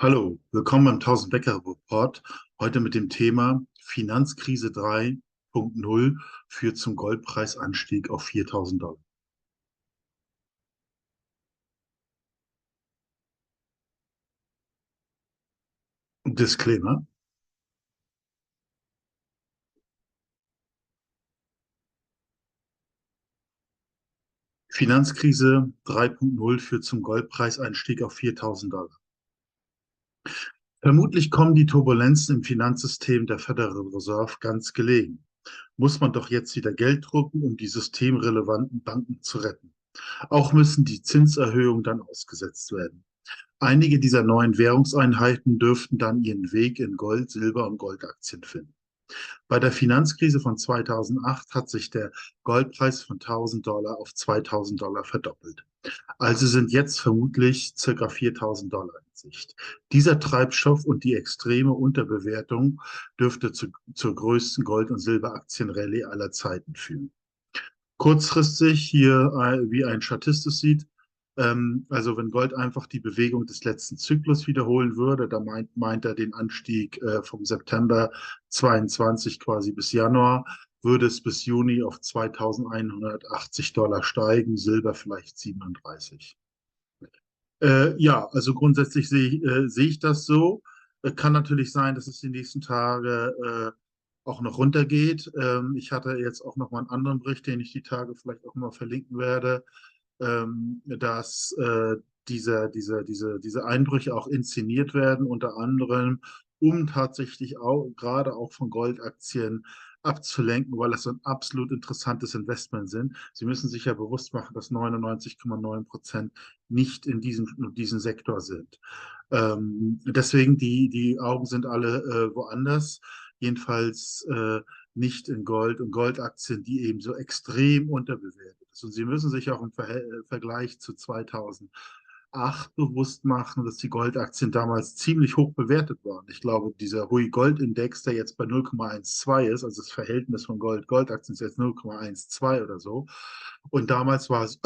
Hallo, willkommen beim 1000 Bäcker Report. Heute mit dem Thema Finanzkrise 3.0 führt zum Goldpreisanstieg auf 4.000 Dollar. Disclaimer. Finanzkrise 3.0 führt zum Goldpreisanstieg auf 4.000 Dollar. Vermutlich kommen die Turbulenzen im Finanzsystem der Federal Reserve ganz gelegen. Muss man doch jetzt wieder Geld drucken, um die systemrelevanten Banken zu retten. Auch müssen die Zinserhöhungen dann ausgesetzt werden. Einige dieser neuen Währungseinheiten dürften dann ihren Weg in Gold, Silber und Goldaktien finden. Bei der Finanzkrise von 2008 hat sich der Goldpreis von 1.000 Dollar auf 2.000 Dollar verdoppelt. Also sind jetzt vermutlich ca. 4.000 Dollar in Sicht. Dieser Treibstoff und die extreme Unterbewertung dürfte zur größten Gold- und Silberaktienrallye aller Zeiten führen. Kurzfristig hier, wie ein Statist es sieht, also wenn Gold einfach die Bewegung des letzten Zyklus wiederholen würde, da meint er den Anstieg vom September 22 quasi bis Januar, würde es bis Juni auf 2.180 Dollar steigen, Silber vielleicht 37. Ja, also grundsätzlich sehe ich das so. Kann natürlich sein, dass es die nächsten Tage auch noch runtergeht. Ich hatte jetzt auch noch mal einen anderen Bericht, den ich die Tage vielleicht auch mal verlinken werde, dass diese Einbrüche auch inszeniert werden, unter anderem, um tatsächlich auch gerade auch von Goldaktien abzulenken, weil es so ein absolut interessantes Investment sind. Sie müssen sich ja bewusst machen, dass 99,9% nicht in diesem Sektor sind. Deswegen, die Augen sind alle woanders, jedenfalls nicht in Gold und Goldaktien, die eben so extrem unterbewertet ist. Und Sie müssen sich auch im Vergleich zu 2008 bewusst machen, dass die Goldaktien damals ziemlich hoch bewertet waren. Ich glaube, dieser Hui-Gold-Index, der jetzt bei 0,12 ist, also das Verhältnis von Goldaktien ist jetzt 0,12 oder so. Und damals war es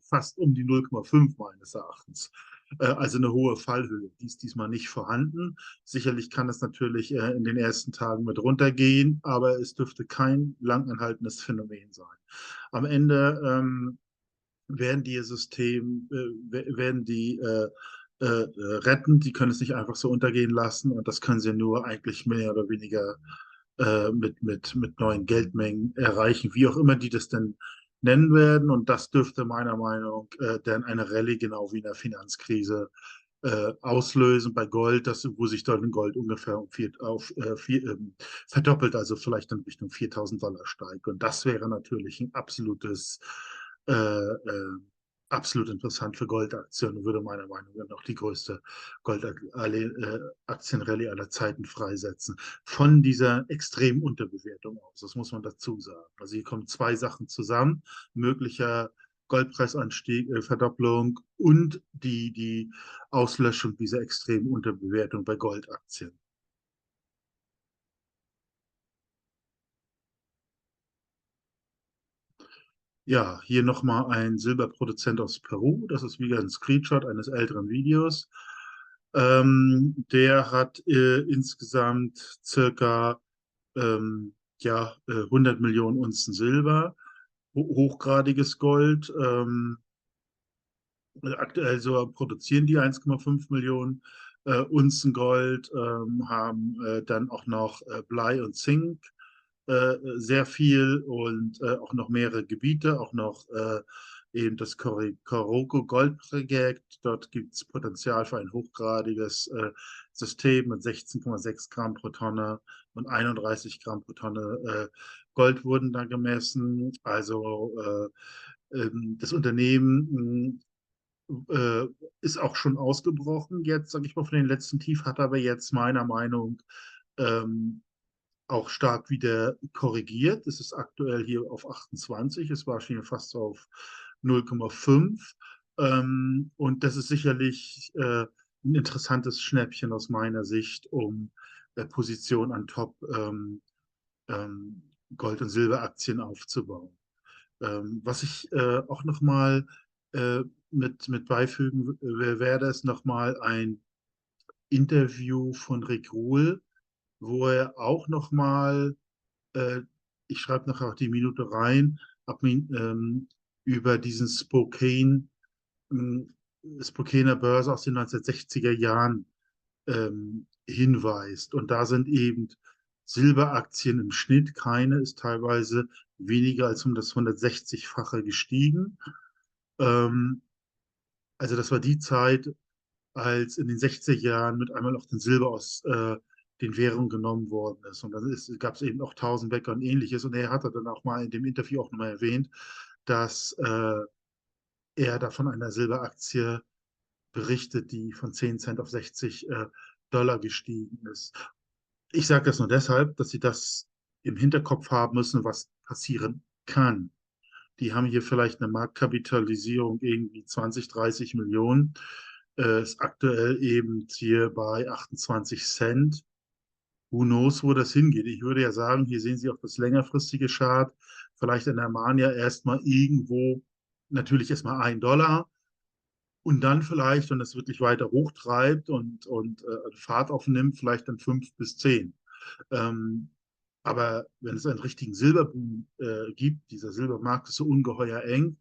fast um die 0,5 meines Erachtens. Also eine hohe Fallhöhe. Die ist diesmal nicht vorhanden. Sicherlich kann es natürlich in den ersten Tagen mit runtergehen, aber es dürfte kein langanhaltendes Phänomen sein. Am Ende werden die System, werden die retten, die können es nicht einfach so untergehen lassen und das können sie nur eigentlich mehr oder weniger mit neuen Geldmengen erreichen, wie auch immer die das denn nennen werden. Und das dürfte meiner Meinung nach dann eine Rallye genau wie in der Finanzkrise auslösen bei Gold, wo sich dort in Gold ungefähr verdoppelt, also vielleicht in Richtung 4.000 Dollar steigt. Und das wäre natürlich ein absolut interessant für Goldaktien und würde meiner Meinung nach noch die größte Goldaktienrallye aller Zeiten freisetzen. Von dieser extremen Unterbewertung aus, das muss man dazu sagen. Also hier kommen zwei Sachen zusammen, möglicher Goldpreisanstieg, Verdopplung und die Auslöschung dieser extremen Unterbewertung bei Goldaktien. Ja, hier nochmal ein Silberproduzent aus Peru. Das ist wieder ein Screenshot eines älteren Videos. Der hat insgesamt circa ja, 100 Millionen Unzen Silber, hochgradiges Gold. Aktuell so produzieren die 1,5 Millionen Unzen Gold, haben dann auch noch Blei und Zink sehr viel und auch noch mehrere Gebiete, auch noch eben das Koroko Goldprojekt. Dort gibt es Potenzial für ein hochgradiges System mit 16,6 Gramm pro Tonne und 31 Gramm pro Tonne Gold wurden da gemessen. Also das Unternehmen ist auch schon ausgebrochen. Jetzt, sage ich mal, von den letzten Tief hat aber jetzt meiner Meinung ähm, auch stark wieder korrigiert. Es ist aktuell hier auf 28, es war schon fast auf 0,5. Und das ist sicherlich ein interessantes Schnäppchen aus meiner Sicht, um Position an Top ähm, Gold- und Silberaktien aufzubauen. Was ich auch nochmal mit beifügen werde, ist nochmal ein Interview von Rick Rule, wo er auch nochmal, äh, ich schreibe nachher auch die Minute rein, über diesen ähm, Spokaner Börse aus den 1960er Jahren hinweist. Und da sind eben Silberaktien im Schnitt, keine ist teilweise weniger als um das 160-fache gestiegen. Ähm, also das war die Zeit, als in den 60er Jahren mit einmal auch den Silber aus den Währungen genommen worden ist. Und dann gab es eben auch Tausendwecker und ähnliches. Und er hatte dann auch mal in dem Interview auch nochmal erwähnt, dass er da von einer Silberaktie berichtet, die von 10 Cent auf 60 Dollar gestiegen ist. Ich sage das nur deshalb, dass Sie das im Hinterkopf haben müssen, was passieren kann. Die haben hier vielleicht eine Marktkapitalisierung irgendwie 20, 30 Millionen. Ist aktuell eben hier bei 28 Cent. Who knows, wo das hingeht? Ich würde ja sagen, hier sehen Sie auch das längerfristige Chart. Vielleicht in der Mania erstmal irgendwo, natürlich erstmal 1 Dollar und dann vielleicht, wenn es wirklich weiter hochtreibt und Fahrt aufnimmt, vielleicht dann 5 bis 10. Ähm, aber wenn es einen richtigen Silberboom gibt, dieser Silbermarkt ist so ungeheuer eng,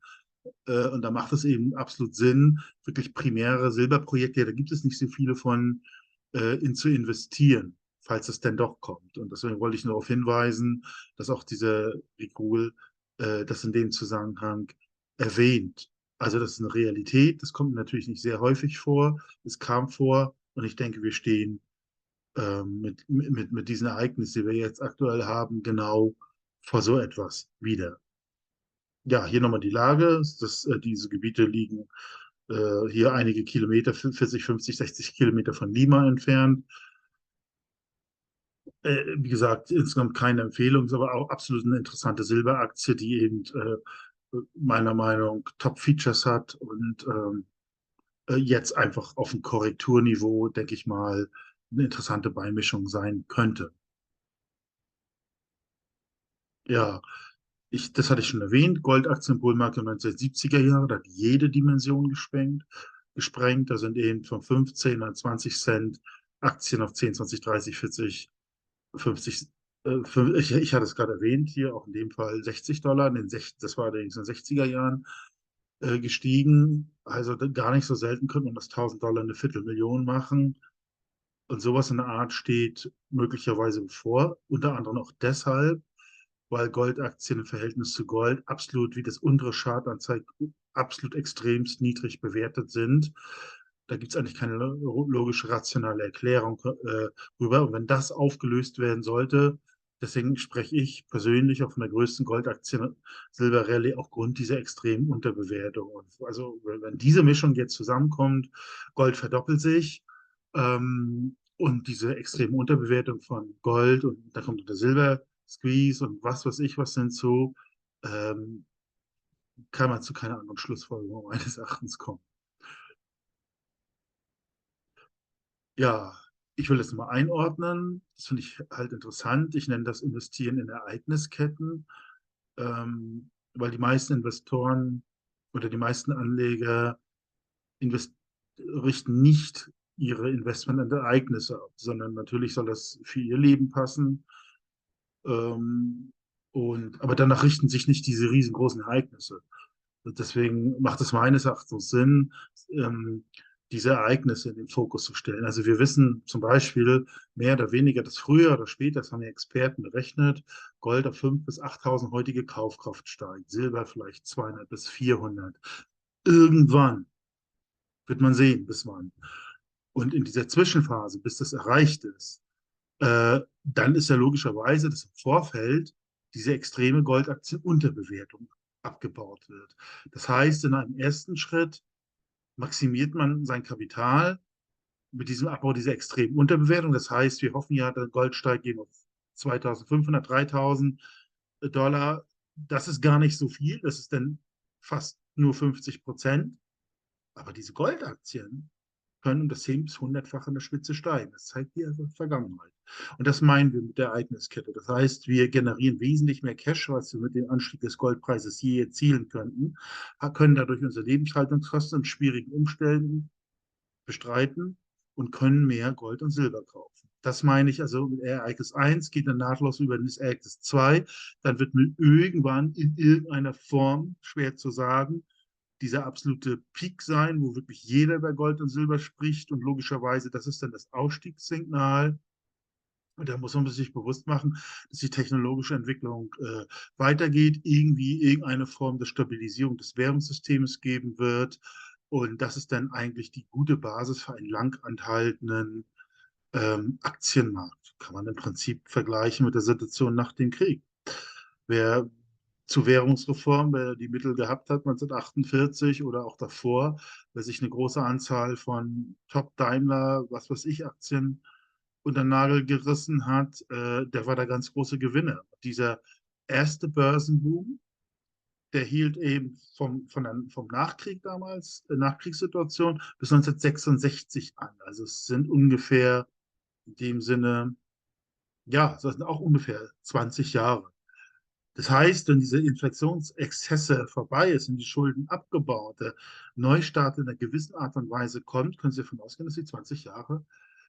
und da macht es eben absolut Sinn, wirklich primäre Silberprojekte, da gibt es nicht so viele von, zu investieren, falls es denn doch kommt. Und deswegen wollte ich nur darauf hinweisen, dass auch dieser Rigol das in dem Zusammenhang erwähnt. Also das ist eine Realität, das kommt natürlich nicht sehr häufig vor, es kam vor und ich denke, wir stehen mit diesen Ereignissen, die wir jetzt aktuell haben, genau vor so etwas wieder. Ja, hier nochmal die Lage. Diese Gebiete liegen hier einige Kilometer, 40, 50, 60 Kilometer von Lima entfernt. Wie gesagt, insgesamt keine Empfehlung, ist aber auch absolut eine interessante Silberaktie, die eben meiner Meinung nach Top-Features hat und jetzt einfach auf dem Korrekturniveau, denke ich mal, eine interessante Beimischung sein könnte. Ja, das hatte ich schon erwähnt, Goldaktienbullmarkt der 1970er Jahre, da hat jede Dimension gesprengt. Da sind eben von 15 an 20 Cent Aktien auf 10, 20, 30, 40, 50, ich hatte es gerade erwähnt, hier auch in dem Fall 60 Dollar, das war allerdings in den 60er Jahren gestiegen. Also gar nicht so selten könnte man das 1000 Dollar eine Viertelmillion machen. Und sowas in der Art steht möglicherweise bevor, unter anderem auch deshalb, weil Goldaktien im Verhältnis zu Gold absolut, wie das untere Chart anzeigt, absolut extremst niedrig bewertet sind. Da gibt es eigentlich keine logische, rationale Erklärung rüber. Und wenn das aufgelöst werden sollte, deswegen spreche ich persönlich auch von der größten Goldaktien Silber-Rallye aufgrund dieser extremen Unterbewertung. Und also wenn diese Mischung jetzt zusammenkommt, Gold verdoppelt sich, und diese extreme Unterbewertung von Gold und da kommt der Silber-Squeeze und was weiß ich was hinzu, ähm, kann man zu keiner anderen Schlussfolgerung meines Erachtens kommen. Ja, ich will das mal einordnen. Das finde ich halt interessant. Ich nenne das Investieren in Ereignisketten, weil die meisten Investoren oder die meisten Anleger invest richten nicht ihre Investment an Ereignisse ab, sondern natürlich soll das für ihr Leben passen. Ähm, aber danach richten sich nicht diese riesengroßen Ereignisse. Und deswegen macht es meines Erachtens Sinn, ähm, diese Ereignisse in den Fokus zu stellen. Also wir wissen zum Beispiel mehr oder weniger, dass früher oder später, das haben die Experten berechnet, Gold auf 5.000 bis 8.000 heutige Kaufkraft steigt, Silber vielleicht 200 bis 400. Irgendwann wird man sehen, bis wann. Und in dieser Zwischenphase, bis das erreicht ist, dann ist ja logischerweise, dass im Vorfeld diese extreme Goldaktienunterbewertung abgebaut wird. Das heißt, in einem ersten Schritt maximiert man sein Kapital mit diesem Abbau dieser extremen Unterbewertung. Das heißt, wir hoffen ja, der Gold steigt eben auf 2.500, 3.000 Dollar. Das ist gar nicht so viel. Das ist dann fast nur 50%. Aber diese Goldaktien können um das 10- bis 100-fache in der Spitze steigen. Das zeigt die Vergangenheit. Und das meinen wir mit der Ereigniskette. Das heißt, wir generieren wesentlich mehr Cash, was wir mit dem Anstieg des Goldpreises je erzielen könnten, können dadurch unsere Lebenshaltungskosten in schwierigen Umständen bestreiten und können mehr Gold und Silber kaufen. Das meine ich also mit Ereignis 1 geht dann nahtlos über ins Ereignis 2. Dann wird mir irgendwann in irgendeiner Form, schwer zu sagen, dieser absolute Peak sein, wo wirklich jeder über Gold und Silber spricht. Und logischerweise, das ist dann das Ausstiegssignal. Und da muss man sich bewusst machen, dass die technologische Entwicklung weitergeht, irgendwie irgendeine Form der Stabilisierung des Währungssystems geben wird. Und das ist dann eigentlich die gute Basis für einen lang anhaltenden Aktienmarkt. Kann man im Prinzip vergleichen mit der Situation nach dem Krieg. Wer zur Währungsreform, wer die Mittel gehabt hat, 1948 oder auch davor, wer sich eine große Anzahl von Top-Daimler, was weiß ich, Aktien unter den Nagel gerissen hat, der war der ganz große Gewinner. Dieser erste Börsenboom, der hielt eben vom Nachkrieg damals, Nachkriegssituation, bis 1966 an. Also es sind ungefähr in dem Sinne, ja, das sind auch ungefähr 20 Jahre. Das heißt, wenn diese Inflationsexzesse vorbei ist und die Schulden abgebaut, der Neustart in einer gewissen Art und Weise kommt, können Sie davon ausgehen, dass Sie 20 Jahre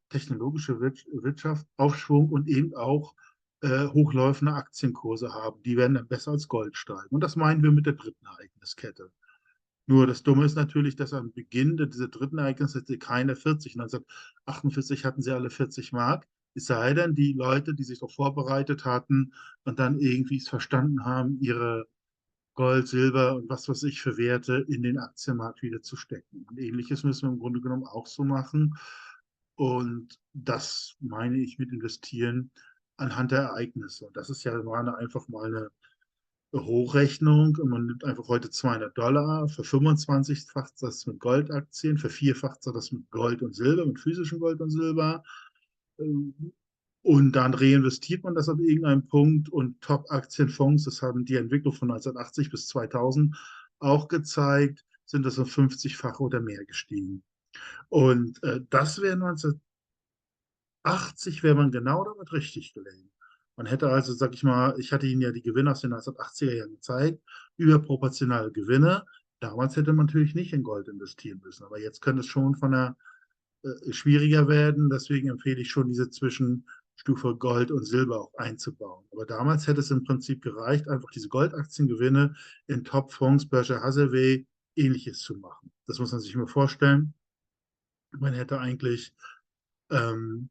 technologische Wirtschaft, Aufschwung und eben auch hochläufende Aktienkurse haben. Die werden dann besser als Gold steigen. Und das meinen wir mit der dritten Ereigniskette. Nur das Dumme ist natürlich, dass am Beginn dieser dritten Ereignis hatte keine 40. 1948 hatten sie alle 40 Mark. Es sei denn, die Leute, die sich darauf vorbereitet hatten und dann irgendwie es verstanden haben, ihre Gold, Silber und was weiß ich für Werte in den Aktienmarkt wieder zu stecken. Und Ähnliches müssen wir im Grunde genommen auch so machen. Und das meine ich mit investieren anhand der Ereignisse. Und das ist ja einfach mal eine Hochrechnung und man nimmt einfach heute $200, ver-25-facht das mit Goldaktien, ver-vierfacht das mit Gold und Silber, mit physischem Gold und Silber. Und dann reinvestiert man das ab irgendeinem Punkt und Top-Aktienfonds, das haben die Entwicklung von 1980 bis 2000 auch gezeigt, sind das um 50-fache oder mehr gestiegen. Und das wäre 1980, wäre man genau damit richtig gelegen. Man hätte also, sag ich mal, ich hatte Ihnen ja die Gewinne aus den 1980er Jahren gezeigt, überproportionale Gewinne. Damals hätte man natürlich nicht in Gold investieren müssen, aber jetzt könnte es schon schwieriger werden. Deswegen empfehle ich schon, diese Zwischenstufe Gold und Silber auch einzubauen. Aber damals hätte es im Prinzip gereicht, einfach diese Goldaktiengewinne in Top-Fonds, Berkshire Hathaway, ähnliches zu machen. Das muss man sich mal vorstellen. Man hätte eigentlich ähm,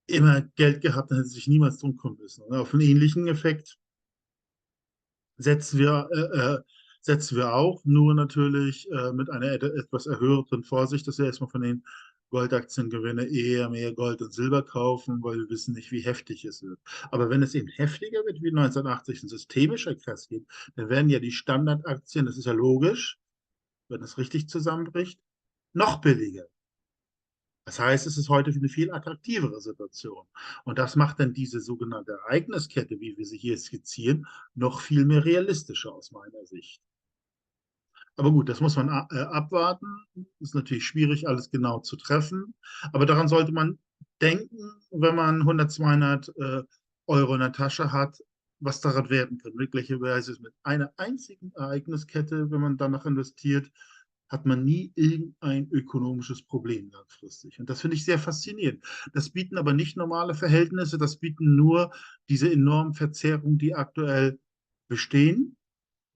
immer Geld gehabt, dann hätte sich niemals drum kommen müssen. Und auf einen ähnlichen Effekt setzen wir, setzen wir auch, nur natürlich mit einer etwas erhöhten Vorsicht, dass wir erstmal von den Goldaktiengewinne eher mehr Gold und Silber kaufen, weil wir wissen nicht, wie heftig es wird. Aber wenn es eben heftiger wird, wie 1980 ein systemischer Crash geht, dann werden ja die Standardaktien, das ist ja logisch, wenn es richtig zusammenbricht, noch billiger. Das heißt, es ist heute eine viel attraktivere Situation. Und das macht dann diese sogenannte Ereigniskette, wie wir sie hier skizzieren, noch viel mehr realistischer aus meiner Sicht. Aber gut, das muss man abwarten. Ist natürlich schwierig, alles genau zu treffen. Aber daran sollte man denken, wenn man 100, 200 Euro in der Tasche hat, was daran werden kann. Möglicherweise ist mit einer einzigen Ereigniskette, wenn man danach investiert, hat man nie irgendein ökonomisches Problem langfristig. Und das finde ich sehr faszinierend. Das bieten aber nicht normale Verhältnisse, das bieten nur diese enormen Verzerrungen, die aktuell bestehen.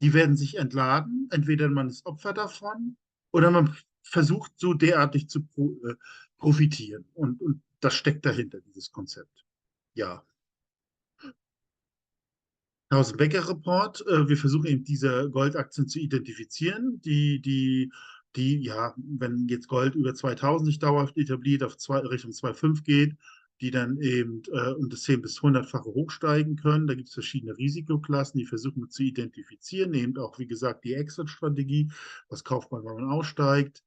Die werden sich entladen. Entweder man ist Opfer davon oder man versucht so derartig zu profitieren. Und das steckt dahinter, dieses Konzept. Ja. Aus dem Becker-Report, wir versuchen eben diese Goldaktien zu identifizieren, ja, wenn jetzt Gold über 2000 sich dauerhaft etabliert, auf Richtung 2,5 geht, die dann eben um das 10- bis 100-fache hochsteigen können. Da gibt es verschiedene Risikoklassen, die versuchen wir zu identifizieren, eben auch, wie gesagt, die Exit-Strategie, was kauft man, wenn man aussteigt.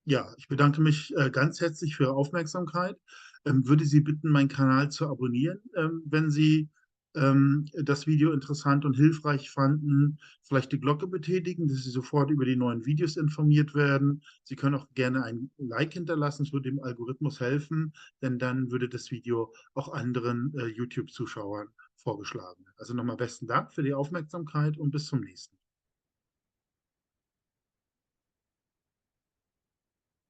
Ja, ich bedanke mich ganz herzlich für Ihre Aufmerksamkeit. Würde Sie bitten, meinen Kanal zu abonnieren, wenn Sie das Video interessant und hilfreich fanden. Vielleicht die Glocke betätigen, dass Sie sofort über die neuen Videos informiert werden. Sie können auch gerne ein Like hinterlassen, es würde dem Algorithmus helfen, denn dann würde das Video auch anderen YouTube-Zuschauern vorgeschlagen. Also nochmal besten Dank für die Aufmerksamkeit und bis zum nächsten Mal.